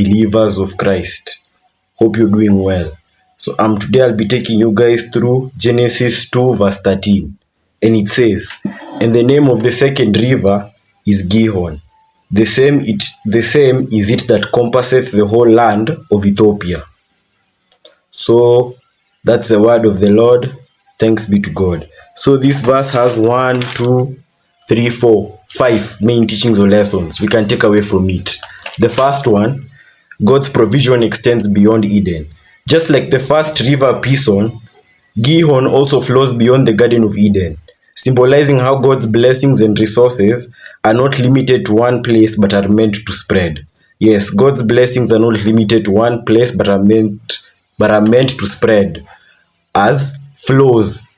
believers of Christ. Hope you're doing well. So today I'll be taking you guys through Genesis 2 verse 13. And it says, "And the name of the second river is Gihon. The same is it that compasseth the whole land of Ethiopia." So that's the word of the Lord. Thanks be to God. So this verse has 1, 2, 3, 4, 5 main teachings or lessons we can take away from it. The first one, God's provision extends beyond Eden. Just like the first river Pison, Gihon also flows beyond the Garden of Eden, symbolizing how God's blessings and resources are not limited to one place but are meant to spread. Yes, God's blessings are not limited to one place but are meant to spread as flows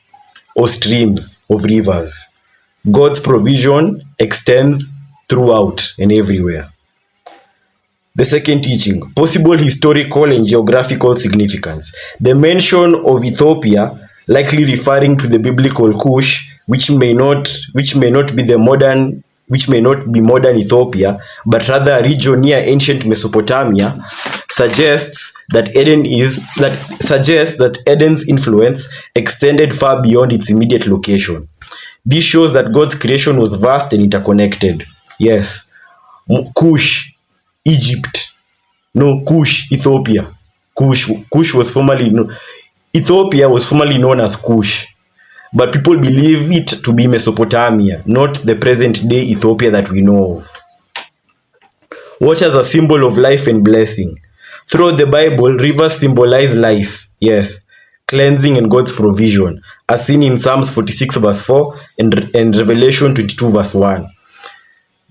or streams of rivers. God's provision extends throughout and everywhere. The second teaching, possible historical and geographical significance. The mention of Ethiopia, likely referring to the biblical Cush, which may not be modern Ethiopia, but rather a region near ancient Mesopotamia, suggests that Eden's influence extended far beyond its immediate location. This shows that God's creation was vast and interconnected. Yes, Cush, Egypt. No, Cush, Ethiopia. Cush was formerly known. Ethiopia was formerly known as Cush, but people believe it to be Mesopotamia, not the present-day Ethiopia that we know of. Watch as a symbol of life and blessing. Throughout the Bible, rivers symbolize life, yes, cleansing and God's provision, as seen in Psalms 46 verse 4 and Revelation 22 verse 1.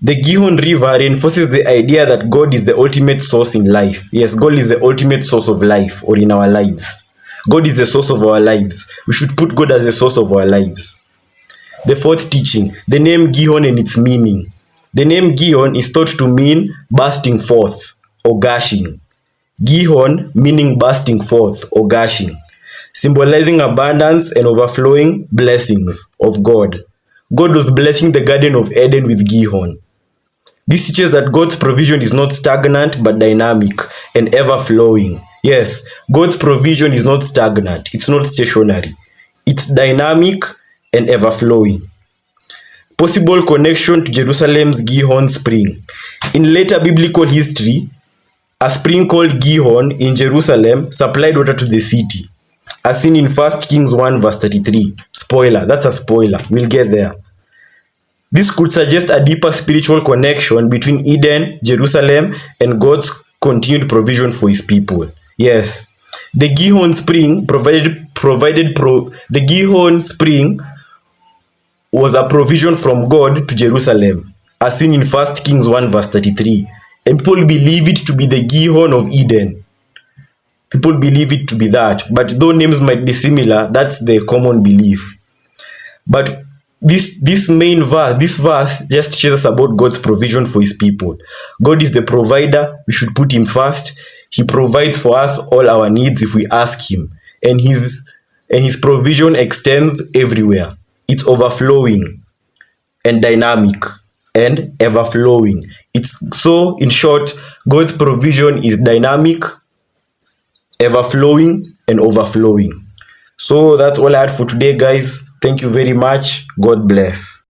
The Gihon River reinforces the idea that God is the ultimate source in life. Yes, God is the ultimate source of life or in our lives. God is the source of our lives. We should put God as the source of our lives. The fourth teaching, the name Gihon and its meaning. The name Gihon is thought to mean bursting forth or gushing. Gihon meaning bursting forth or gushing, symbolizing abundance and overflowing blessings of God. God was blessing the Garden of Eden with Gihon. This teaches that God's provision is not stagnant but dynamic and ever-flowing. Yes, God's provision is not stagnant. It's not stationary. It's dynamic and ever-flowing. Possible connection to Jerusalem's Gihon spring. In later biblical history, a spring called Gihon in Jerusalem supplied water to the city, as seen in 1 Kings 1 verse 33. Spoiler, that's a spoiler. We'll get there. This could suggest a deeper spiritual connection between Eden, Jerusalem, and God's continued provision for his people. Yes, the Gihon spring the Gihon spring was a provision from God to Jerusalem, as seen in 1 Kings 1 verse 33. And people believe it to be the Gihon of Eden. People believe it to be that, but though names might be similar, that's the common belief. But this verse just teaches us about God's provision for his people. God is the provider. We should put him first. He provides for us all our needs if we ask him. And his provision extends everywhere. It's overflowing and dynamic and ever-flowing. So, in short, God's provision is dynamic, ever-flowing, and overflowing. So that's all I had for today, guys. Thank you very much. God bless.